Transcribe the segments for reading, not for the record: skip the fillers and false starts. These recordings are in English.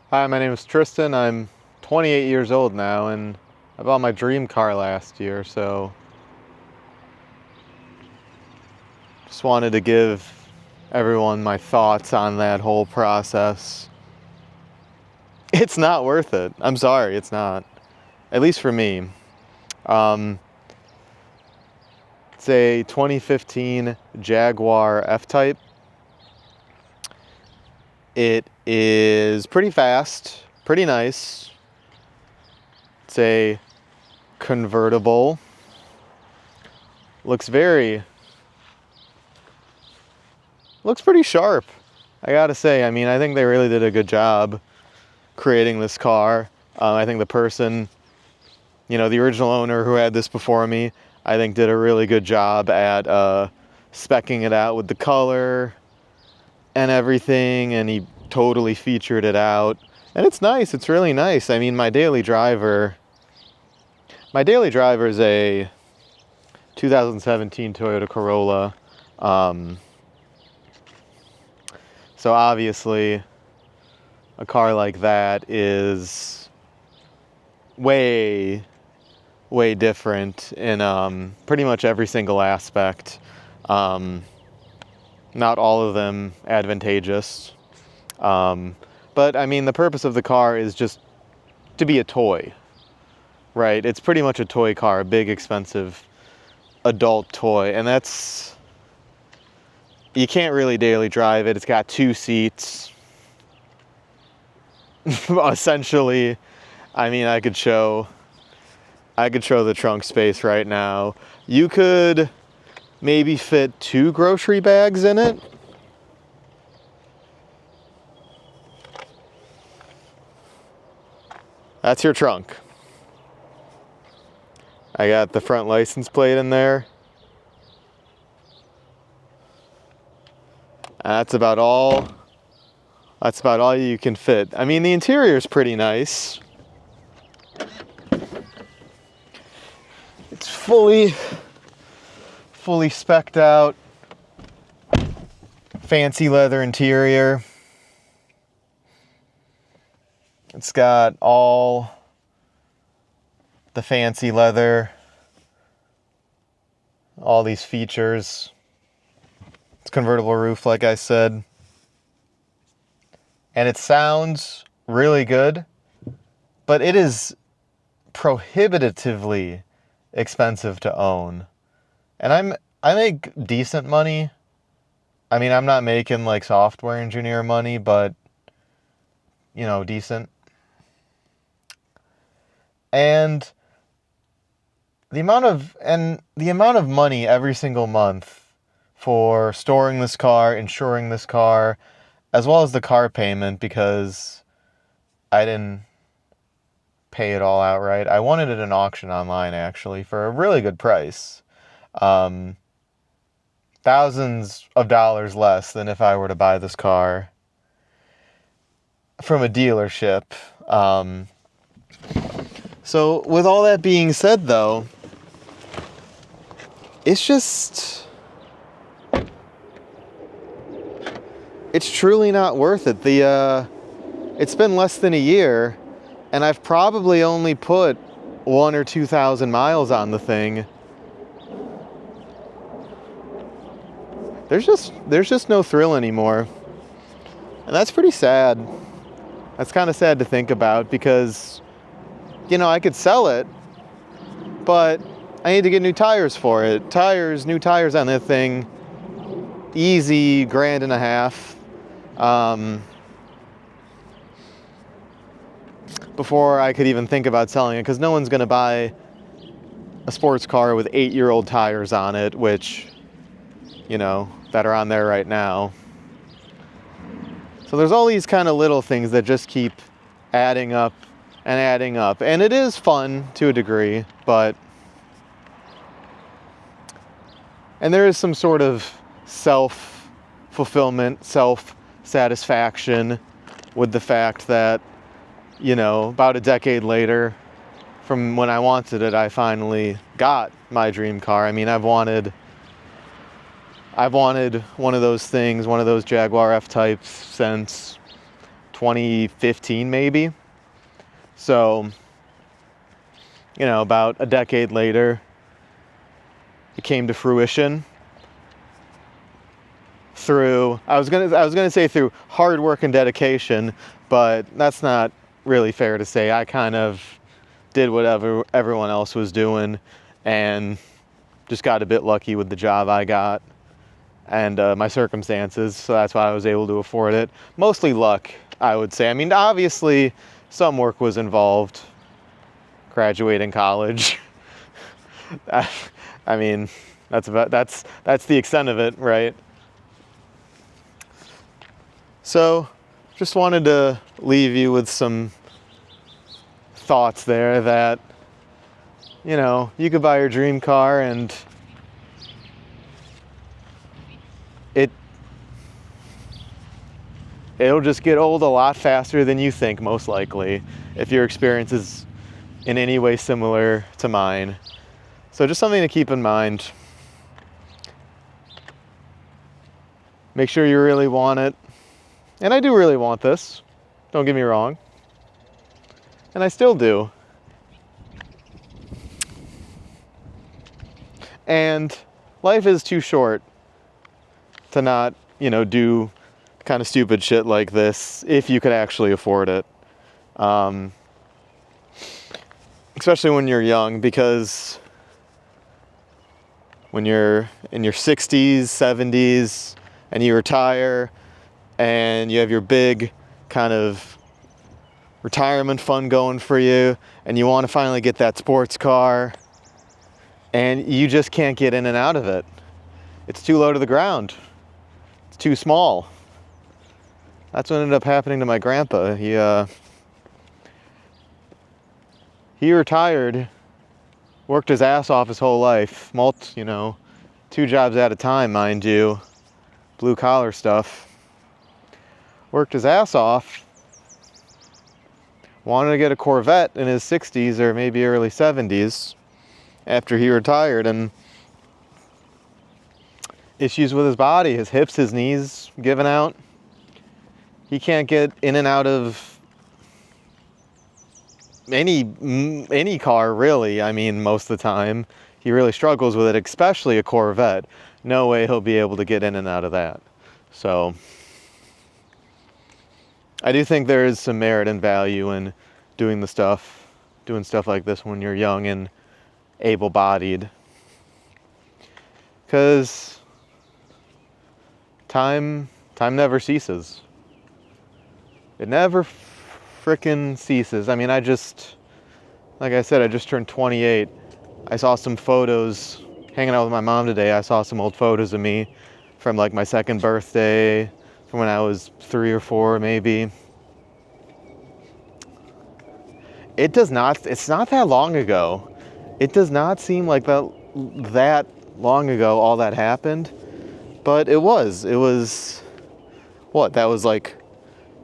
Hi, my name is Tristan. I'm 28 years old now, and I bought my dream car last year, so just wanted to give everyone my thoughts on that whole process. It's not worth it. I'm sorry, it's not. At least for me. Um, it's a 2015 Jaguar F-Type. It is pretty fast, pretty nice. It's a convertible. Looks pretty sharp. I gotta say, I think they really did a good job creating this car. I think the person, the original owner who had this before me, I think did a really good job at speccing it out with the color and everything, and he totally featured it out. And it's nice, it's really nice. My daily driver is a 2017 Toyota Corolla. So obviously, a car like that is way different in pretty much every single aspect. Not all of them advantageous. But the purpose of the car is just to be a toy, right? It's pretty much a toy car, a big, expensive adult toy. And you can't really daily drive it. It's got 2 seats. Essentially, I could show the trunk space right now. You could maybe fit 2 grocery bags in it. That's your trunk. I got the front license plate in there. That's about all you can fit. The interior is pretty nice. It's fully spec'd out. Fancy leather interior. It's got all the fancy leather, all these features. It's convertible roof, like I said. And it sounds really good, but it is prohibitively expensive to own. And I make decent money. I'm not making like software engineer money, but decent. And the amount of money every single month for storing this car, insuring this car, as well as the car payment, because I didn't pay it all outright. I wanted it at an auction online, actually, for a really good price. Thousands of dollars less than if I were to buy this car from a dealership. So with all that being said, though, it's truly not worth it. It's been less than a year, and I've probably only put 1,000 or 2,000 miles on the thing. There's just no thrill anymore. And that's pretty sad. That's kind of sad to think about, because, I could sell it, but I need to get new tires for it. New tires on that thing, easy $1,500. Before I could even think about selling it, because no one's going to buy a sports car with 8-year-old tires on it, which, that are on there right now. So there's all these kind of little things that just keep adding up. And it is fun to a degree, and there is some sort of self-fulfillment, self-satisfaction with the fact that, about a decade later from when I wanted it, I finally got my dream car. I've wanted one of those things, one of those Jaguar F-Types, since 2015 maybe. So, about a decade later, it came to fruition through, I was gonna say through hard work and dedication, but that's not really fair to say. I kind of did whatever everyone else was doing and just got a bit lucky with the job I got and my circumstances, so that's why I was able to afford it. Mostly luck, I would say. I mean, obviously some work was involved. Graduating college. I mean, that's the extent of it, right? So, just wanted to leave you with some thoughts there that, you could buy your dream car and it'll just get old a lot faster than you think, most likely, if your experience is in any way similar to mine. So just something to keep in mind. Make sure you really want it. And I do really want this, don't get me wrong. And I still do. And life is too short to not, do kind of stupid shit like this if you could actually afford it. Especially when you're young, because when you're in your 60s, 70s, and you retire, and you have your big kind of retirement fund going for you, and you want to finally get that sports car, and you just can't get in and out of it. It's too low to the ground. It's too small. That's what ended up happening to my grandpa. He retired, worked his ass off his whole life, 2 jobs at a time, mind you, blue collar stuff. Worked his ass off, wanted to get a Corvette in his 60s or maybe early 70s after he retired, and issues with his body, his hips, his knees giving out. He can't get in and out of any car, really. I mean, most of the time he really struggles with it, especially a Corvette. No way he'll be able to get in and out of that. So I do think there is some merit and value in doing stuff like this when you're young and able-bodied, because time never ceases. It never frickin' ceases. I mean, like I said, I just turned 28. I saw some photos hanging out with my mom today. I saw some old photos of me from like my second birthday, from when I was 3 or 4 maybe. It's not that long ago. It does not seem like that long ago all that happened, but it was. What, that was like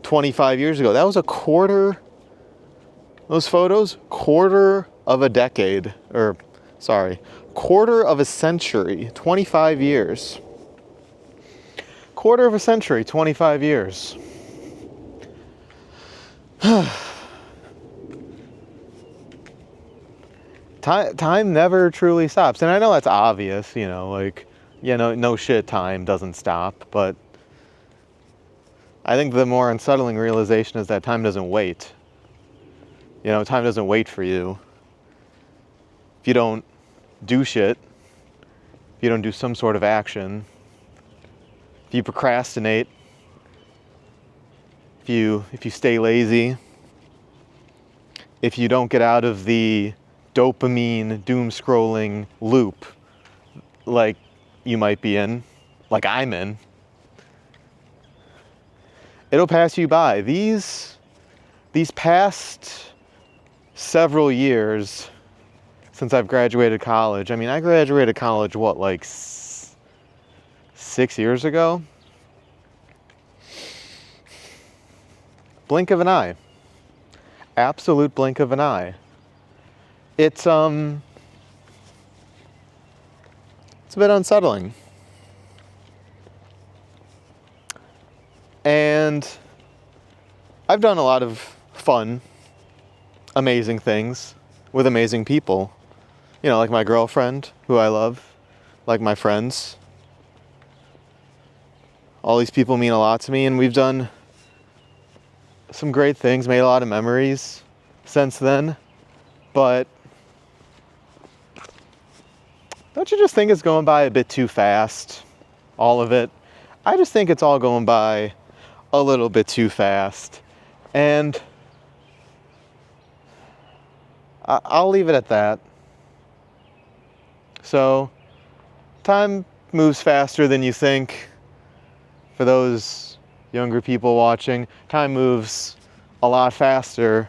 25 years ago. That was those photos, quarter of a decade, quarter of a century, 25 years. Quarter of a century, 25 years. Time never truly stops. And I know that's obvious, no shit, time doesn't stop, but I think the more unsettling realization is that time doesn't wait. Time doesn't wait for you. If you don't do shit, if you don't do some sort of action, if you procrastinate, if you stay lazy, if you don't get out of the dopamine doom scrolling loop like you might be in, like I'm in, it'll pass you by. These past several years since I've graduated college. I mean, I graduated college, like 6 years ago? Blink of an eye. Absolute blink of an eye. It's a bit unsettling. And I've done a lot of fun, amazing things with amazing people. You know, like my girlfriend, who I love, like my friends. All these people mean a lot to me, and we've done some great things, made a lot of memories since then. But don't you just think it's going by a bit too fast? All of it? I just think it's all going by a little bit too fast. And I'll leave it at that. So, time moves faster than you think. For those younger people watching, time moves a lot faster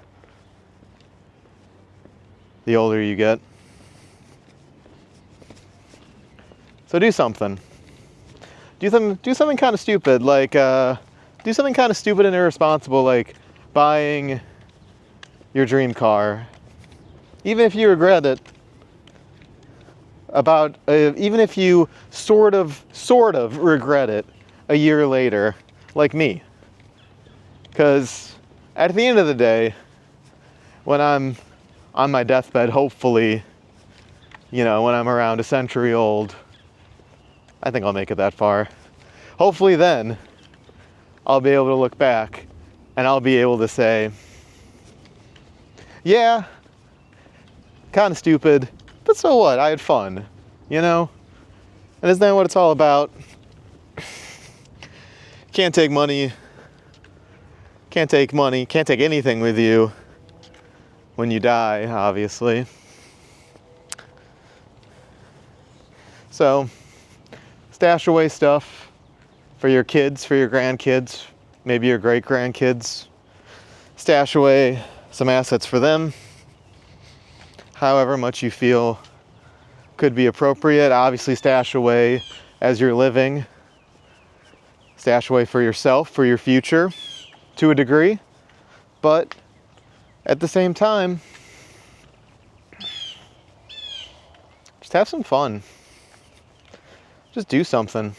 the older you get. So do something. Do something kind of stupid, like do something kind of stupid and irresponsible, like buying your dream car, even if you regret it. Even if you sort of regret it a year later, like me. Because at the end of the day, when I'm on my deathbed, hopefully, you know, when I'm around a century old, I think I'll make it that far. Hopefully then, I'll be able to look back and I'll be able to say, yeah, kind of stupid, but so what? I had fun, you know? And isn't that what it's all about? Can't take anything with you when you die, obviously. So, stash away stuff for your kids, for your grandkids, maybe your great-grandkids. Stash away some assets for them, however much you feel could be appropriate. Obviously, stash away as you're living. Stash away for yourself, for your future, to a degree. But at the same time, just have some fun. Just do something.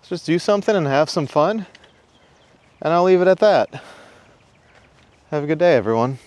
Just do something and have some fun. And I'll leave it at that. Have a good day, everyone.